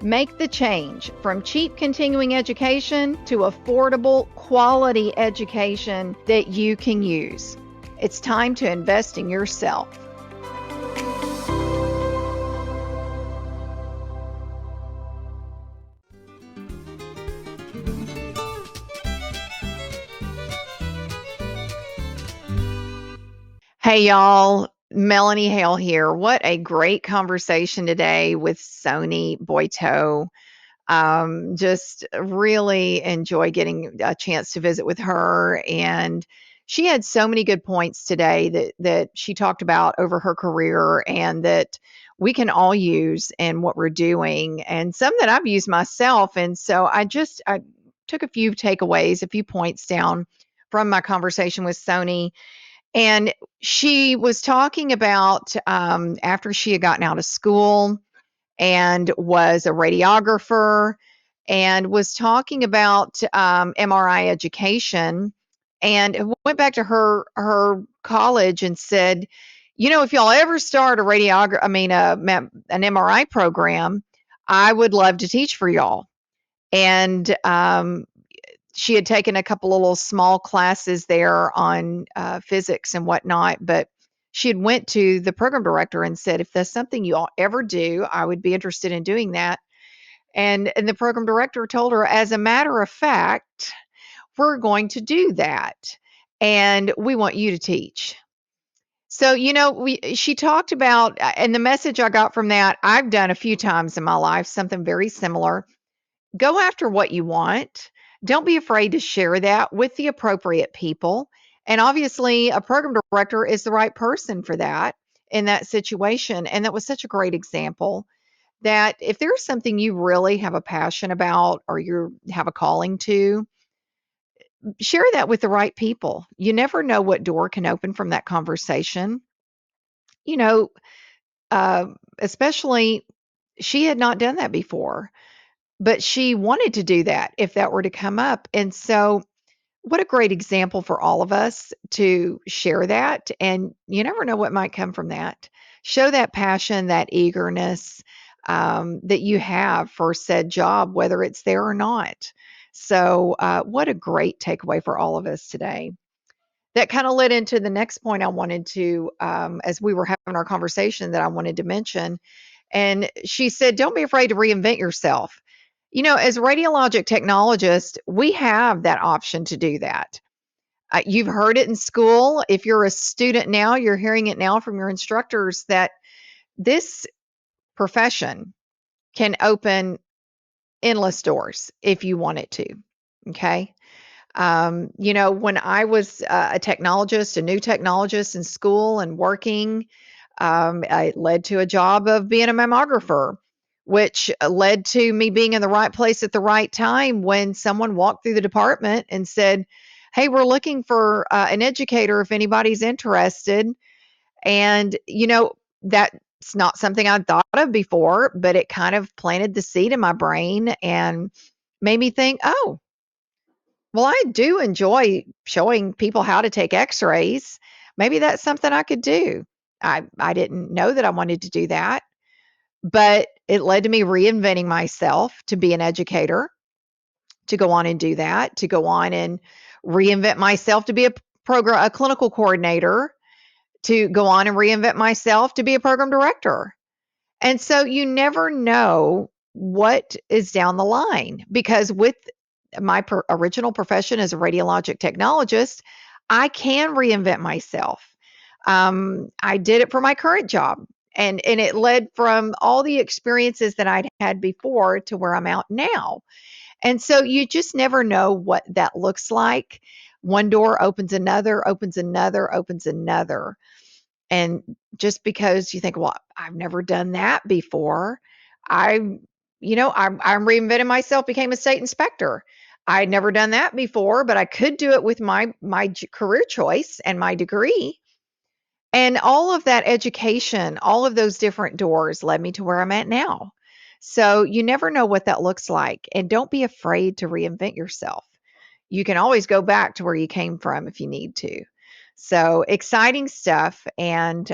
Make the change from cheap continuing education to affordable, quality education that you can use. It's time to invest in yourself. Hey, y'all. Melanie Hale here. What a great conversation today with Sony Boiteaux. Just really enjoy getting a chance to visit with her. And she had so many good points today that she talked about over her career and that we can all use in what we're doing, and some that I've used myself. And so I took a few takeaways, a few points down from my conversation with Sony. And she was talking about after she had gotten out of school and was a radiographer and was talking about MRI education, and went back to her college and said, if y'all ever start an MRI program, I would love to teach for y'all. And she had taken a couple of little small classes there on physics and whatnot, but she had went to the program director and said, if that's something you all ever do, I would be interested in doing that. And the program director told her, as a matter of fact, we're going to do that, and we want you to teach. So, she talked about, and the message I got from that, I've done a few times in my life, something very similar. go after what you want. Don't be afraid to share that with the appropriate people. And obviously, a program director is the right person for that in that situation. And that was such a great example that if there's something you really have a passion about or you have a calling to, share that with the right people. You never know what door can open from that conversation. You know, uh, especially she had not done that before, but she wanted to do that if that were to come up. And so, what a great example for all of us to share that. And you never know what might come from that. Show that passion, that eagerness that you have for said job, whether it's there or not. So, what a great takeaway for all of us today. That kind of led into the next point I wanted to, as we were having our conversation, that I wanted to mention. And she said, don't be afraid to reinvent yourself. As radiologic technologists, we have that option to do that. You've heard it in school. If you're a student now, you're hearing it now from your instructors that this profession can open endless doors if you want it to. Okay. When I was a technologist, a new technologist in school and working, it led to a job of being a mammographer, which led to me being in the right place at the right time when someone walked through the department and said, "Hey, we're looking for an educator if anybody's interested." And, that's not something I'd thought of before, but it kind of planted the seed in my brain and made me think, oh, well, I do enjoy showing people how to take x-rays. Maybe that's something I could do. I didn't know that I wanted to do that, but it led to me reinventing myself to be an educator, to go on and do that, to go on and reinvent myself to be a clinical coordinator, to go on and reinvent myself to be a program director. And so you never know what is down the line because with my original profession as a radiologic technologist, I can reinvent myself. I did it for my current job, and it led from all the experiences that I'd had before to where I'm out now. And so you just never know what that looks like. One door opens another, opens another, opens another. And just because you think, well, I've never done that before, I, I'm reinventing myself, became a state inspector. I'd never done that before, but I could do it with my career choice and my degree. And all of that education, all of those different doors led me to where I'm at now. So you never know what that looks like. And don't be afraid to reinvent yourself. You can always go back to where you came from if you need to. So exciting stuff and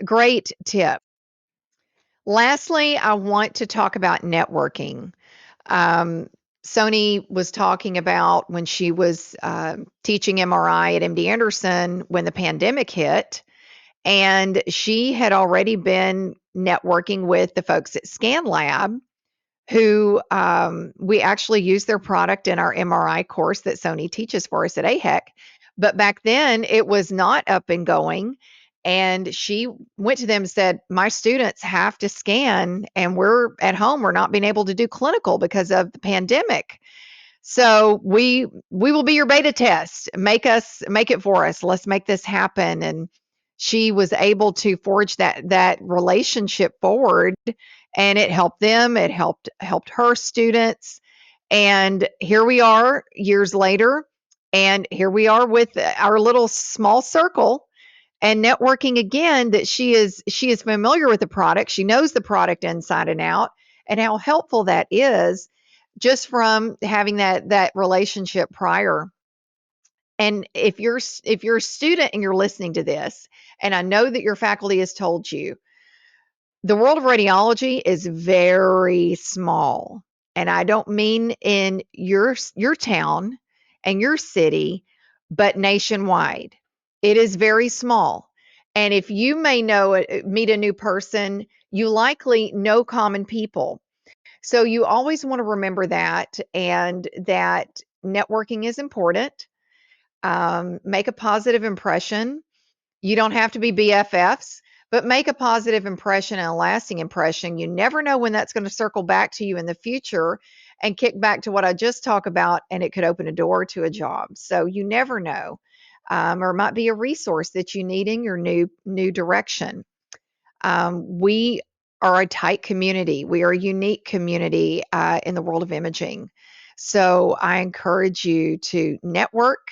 great tip. Lastly, I want to talk about networking. Um, Sony was talking about when she was teaching MRI at MD Anderson when the pandemic hit, and she had already been networking with the folks at Scan Lab who we actually use their product in our MRI course that Sony teaches for us at AHEC. But back then it was not up and going. And she went to them and said, my students have to scan, and we're at home. We're not being able to do clinical because of the pandemic. So we will be your beta test. Make it for us. Let's make this happen. And she was able to forge that relationship forward, and it helped them. It helped her students. And here we are years later, and here we are with our little small circle and networking again, that she is familiar with the product. She knows the product inside and out, and how helpful that is just from having that relationship prior. And if you're a student and you're listening to this, and I know that your faculty has told you, the world of radiology is very small. And I don't mean in your town and your city, but nationwide. It is very small. And if you may meet a new person, you likely know common people. So you always want to remember that, and that networking is important. Make a positive impression. You don't have to be BFFs, but make a positive impression and a lasting impression. You never know when that's going to circle back to you in the future and kick back to what I just talked about, and it could open a door to a job. So you never know. Or it might be a resource that you need in your new direction. We are a tight community. We are a unique community in the world of imaging. So I encourage you to network,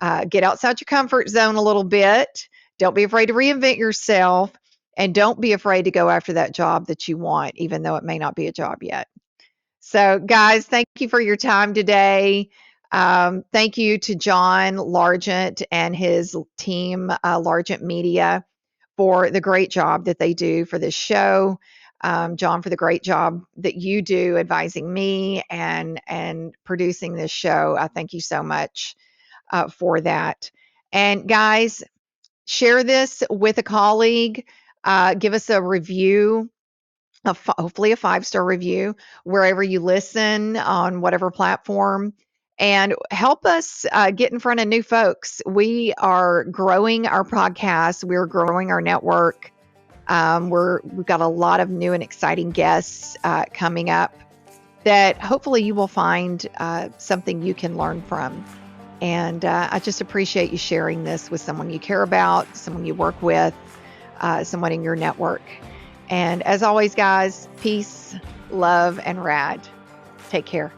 get outside your comfort zone a little bit. Don't be afraid to reinvent yourself, and don't be afraid to go after that job that you want, even though it may not be a job yet. So, guys, thank you for your time today. Thank you to John Largent and his team, Largent Media, for the great job that they do for this show. John, for the great job that you do advising me and producing this show. I thank you so much for that. And guys, share this with a colleague. Give us a review, hopefully a 5-star review, wherever you listen on whatever platform. And help us get in front of new folks. We are growing our podcast. We're growing our network. We've got a lot of new and exciting guests coming up that hopefully you will find something you can learn from. And I just appreciate you sharing this with someone you care about, someone you work with, someone in your network. And as always, guys, peace, love, and rad. Take care.